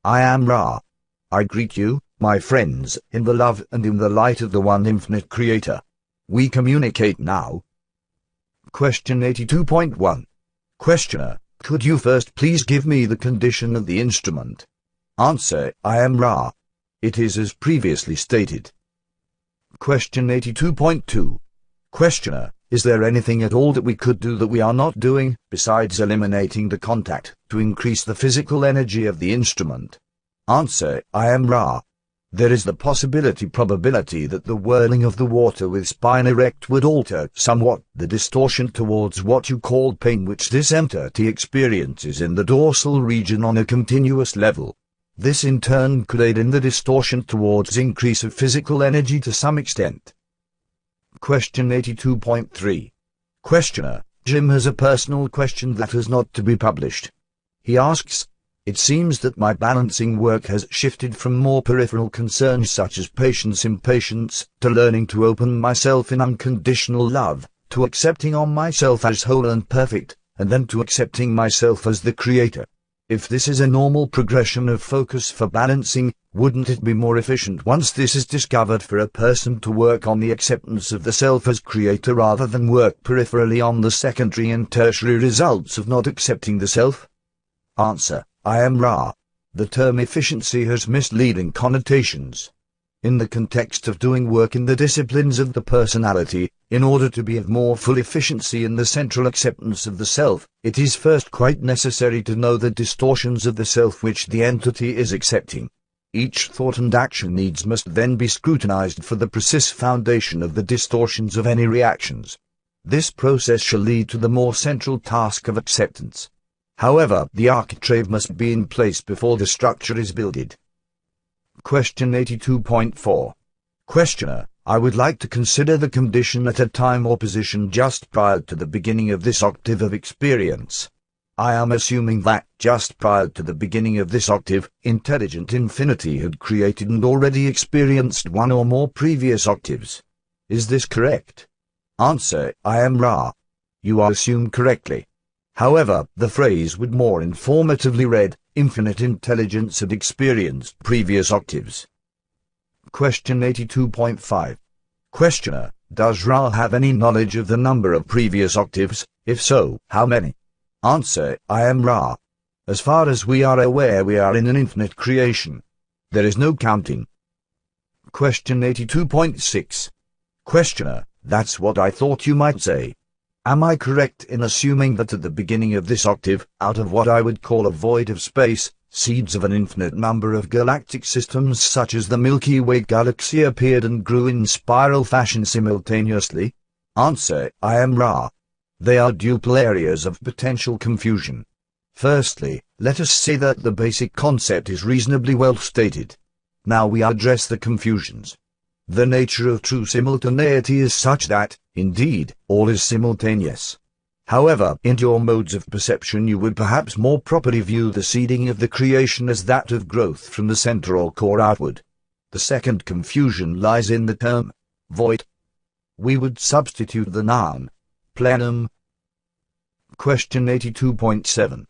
I am Ra. I greet you, my friends, in the love and in the light of the one infinite Creator. We communicate now. Question 82.1. Questioner, could you first please give me the condition of the instrument? Answer, I am Ra. It is as previously stated. Question 82.2. Questioner, is there anything at all that we could do that we are not doing, besides eliminating the contact, to increase the physical energy of the instrument? Answer, I am Ra. There is the probability that the whirling of the water with spine erect would alter somewhat the distortion towards what you call pain which this entity experiences in the dorsal region on a continuous level. This in turn could aid in the distortion towards increase of physical energy to some extent. Question 82.3. Questioner, Jim has a personal question that is not to be published. He asks, it seems that my balancing work has shifted from more peripheral concerns such as impatience, to learning to open myself in unconditional love, to accepting on myself as whole and perfect, and then to accepting myself as the Creator. If this is a normal progression of focus for balancing, wouldn't it be more efficient once this is discovered for a person to work on the acceptance of the self as Creator rather than work peripherally on the secondary and tertiary results of not accepting the self? Answer, I am Ra. The term efficiency has misleading connotations. In the context of doing work in the disciplines of the personality, in order to be of more full efficiency in the central acceptance of the self, it is first quite necessary to know the distortions of the self which the entity is accepting. Each thought and action must then be scrutinized for the precise foundation of the distortions of any reactions. This process shall lead to the more central task of acceptance. However, the architrave must be in place before the structure is builded. Question 82.4. Questioner, I would like to consider the condition at a time or position just prior to the beginning of this octave of experience. I am assuming that, just prior to the beginning of this octave, intelligent infinity had created and already experienced one or more previous octaves. Is this correct? Answer, I am Ra. You are assumed correctly. However, the phrase would more informatively read, infinite intelligence had experienced previous octaves. Question 82.5. Questioner, does Ra have any knowledge of the number of previous octaves? If so, how many? Answer, I am Ra. As far as we are aware, we are in an infinite creation. There is no counting. Question 82.6. Questioner, that's what I thought you might say. Am I correct in assuming that at the beginning of this octave, out of what I would call a void of space, seeds of an infinite number of galactic systems such as the Milky Way galaxy appeared and grew in spiral fashion simultaneously? Answer, I am Ra. They are duple areas of potential confusion. Firstly, let us say that the basic concept is reasonably well stated. Now we address the confusions. The nature of true simultaneity is such that, indeed, all is simultaneous. However, in your modes of perception you would perhaps more properly view the seeding of the creation as that of growth from the central core outward. The second confusion lies in the term void. We would substitute the noun plenum. Question 82.7.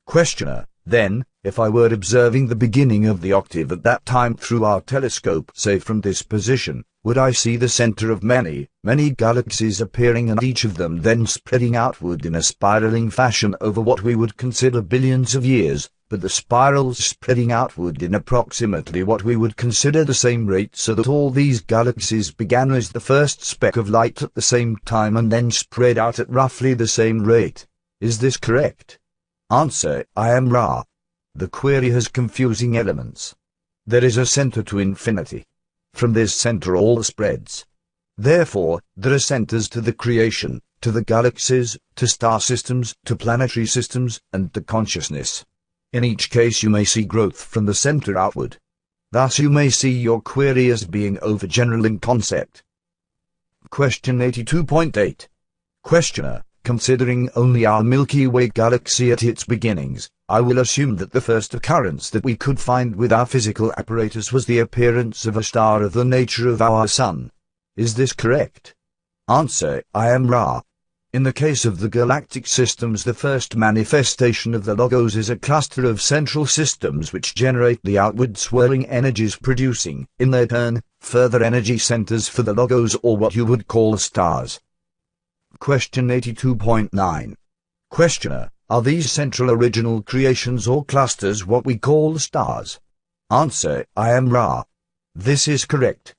Questioner, then, if I were observing the beginning of the octave at that time through our telescope, say from this position, would I see the center of many, many galaxies appearing and each of them then spreading outward in a spiraling fashion over what we would consider billions of years, but the spirals spreading outward in approximately what we would consider the same rate, so that all these galaxies began as the first speck of light at the same time and then spread out at roughly the same rate? Is this correct? Answer, I am Ra. The query has confusing elements. There is a center to infinity. From this center all spreads. Therefore, there are centers to the creation, to the galaxies, to star systems, to planetary systems, and to consciousness. In each case you may see growth from the center outward. Thus you may see your query as being overgeneral in concept. Question 82.8. Questioner, considering only our Milky Way galaxy at its beginnings, I will assume that the first occurrence that we could find with our physical apparatus was the appearance of a star of the nature of our Sun. Is this correct? Answer, I am Ra. In the case of the galactic systems, the first manifestation of the Logos is a cluster of central systems which generate the outward swirling energies, producing, in their turn, further energy centers for the Logos, or what you would call stars. Question 82.9. Questioner: are these central original creations or clusters what we call stars? Answer: I am Ra. This is correct.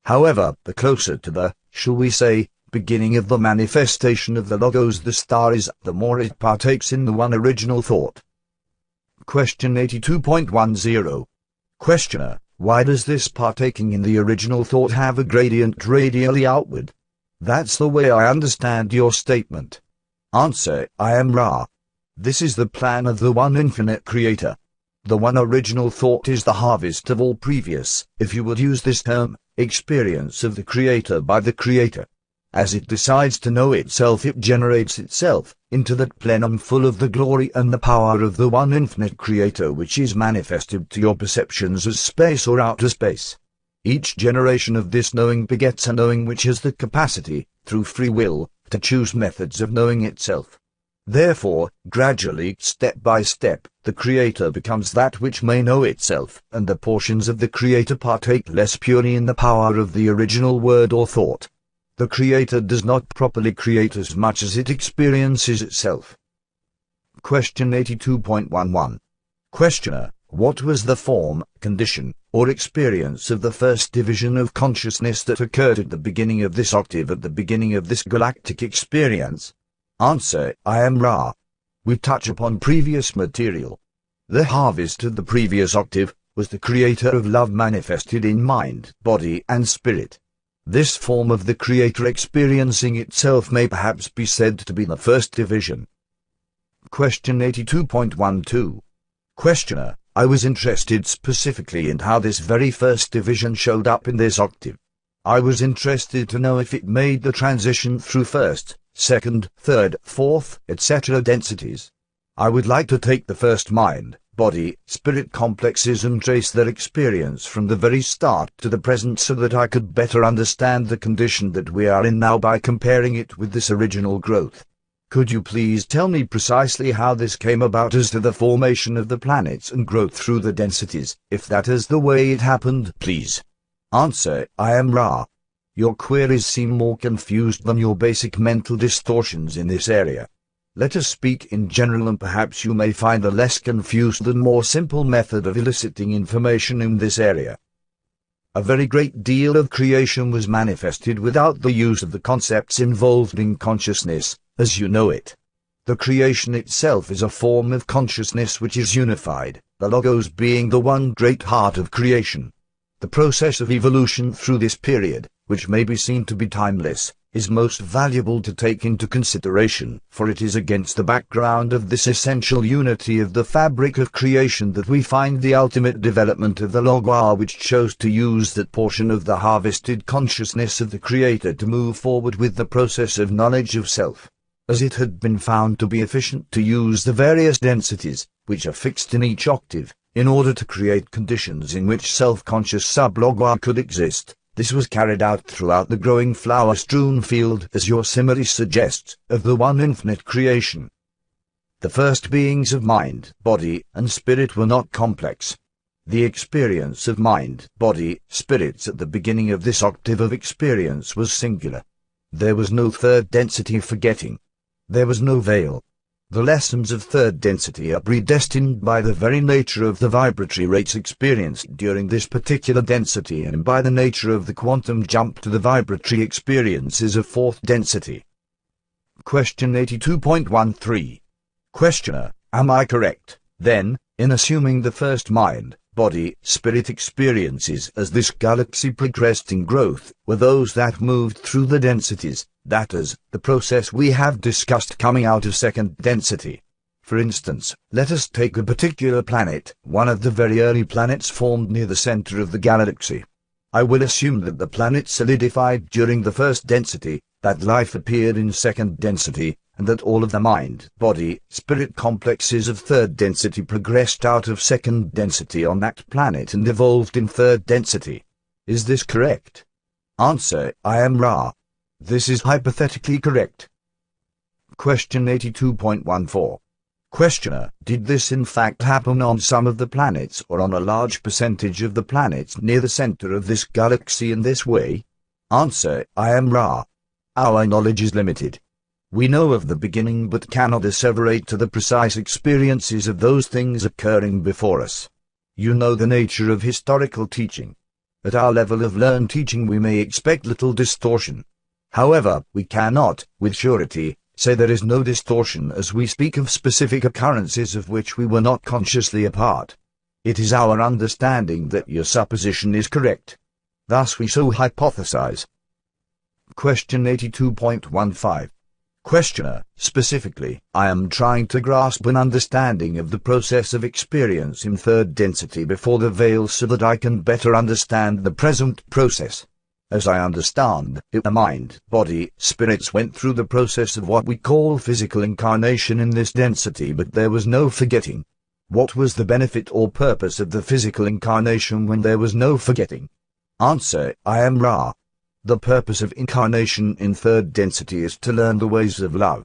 However, the closer to the, shall we say, beginning of the manifestation of the Logos the star is, the more it partakes in the one original thought. Question 82.10. Questioner: why does this partaking in the original thought have a gradient radially outward? That's the way I understand your statement. Answer: I am Ra. This is the plan of the one infinite creator. The one original thought is the harvest of all previous, if you would use this term, experience of the creator by the creator. As it decides to know itself, it generates itself into that plenum full of the glory and the power of the one infinite creator, which is manifested to your perceptions as space or outer space. Each generation of this knowing begets a knowing which has the capacity, through free will, to choose methods of knowing itself. Therefore, gradually, step by step, the creator becomes that which may know itself, and the portions of the creator partake less purely in the power of the original word or thought. The creator does not properly create as much as it experiences itself. Question 82.11. Questioner: what was the form, condition, or experience of the first division of consciousness that occurred at the beginning of this octave, at the beginning of this galactic experience? Answer: I am Ra. We touch upon previous material. The harvest of the previous octave was the creator of love manifested in mind, body, and spirit. This form of the creator experiencing itself may perhaps be said to be the first division. Question 82.12. Questioner: I was interested specifically in how this very first division showed up in this octave. I was interested to know if it made the transition through first, second, third, fourth, etc. densities. I would like to take the first mind, body, spirit complexes and trace their experience from the very start to the present, so that I could better understand the condition that we are in now by comparing it with this original growth. Could you please tell me precisely how this came about as to the formation of the planets and growth through the densities, if that is the way it happened, please? Answer: I am Ra. Your queries seem more confused than your basic mental distortions in this area. Let us speak in general, and perhaps you may find a less confused and more simple method of eliciting information in this area. A very great deal of creation was manifested without the use of the concepts involved in consciousness, as you know it. The creation itself is a form of consciousness which is unified, the Logos being the one great heart of creation. The process of evolution through this period, which may be seen to be timeless, is most valuable to take into consideration, for it is against the background of this essential unity of the fabric of creation that we find the ultimate development of the Logos, which chose to use that portion of the harvested consciousness of the Creator to move forward with the process of knowledge of self, as it had been found to be efficient to use the various densities, which are fixed in each octave, in order to create conditions in which self-conscious sub-Logos could exist. This was carried out throughout the growing flower-strewn field, as your simile suggests, of the one infinite creation. The first beings of mind, body, and spirit were not complex. The experience of mind, body, spirits at the beginning of this octave of experience was singular. There was no third density of forgetting. There was no veil. The lessons of third density are predestined by the very nature of the vibratory rates experienced during this particular density, and by the nature of the quantum jump to the vibratory experiences of fourth density. Question 82.13. Questioner: am I correct, then, in assuming the first mind, body, spirit experiences as this galaxy progressed in growth were those that moved through the densities, that is, the process we have discussed coming out of second density? For instance, let us take a particular planet, one of the very early planets formed near the center of the galaxy. I will assume that the planet solidified during the first density, that life appeared in second density, and that all of the mind, body, spirit complexes of third density progressed out of second density on that planet and evolved in third density. Is this correct? Answer: I am Ra. This is hypothetically correct. Question 82.14. Questioner, did this in fact happen on some of the planets or on a large percentage of the planets near the center of this galaxy in this way? Answer, I am Ra. Our knowledge is limited. We know of the beginning but cannot asseverate to the precise experiences of those things occurring before us. You know the nature of historical teaching. At our level of learned teaching we may expect little distortion. However, we cannot, with surety, say there is no distortion as we speak of specific occurrences of which we were not consciously a part. It is our understanding that your supposition is correct. Thus we so hypothesize. Question 82.15. Questioner, specifically, I am trying to grasp an understanding of the process of experience in third density before the veil so that I can better understand the present process. As I understand it, the mind, body, spirits went through the process of what we call physical incarnation in this density, but there was no forgetting. What was the benefit or purpose of the physical incarnation when there was no forgetting? Answer, I am Ra. The purpose of incarnation in third density is to learn the ways of love.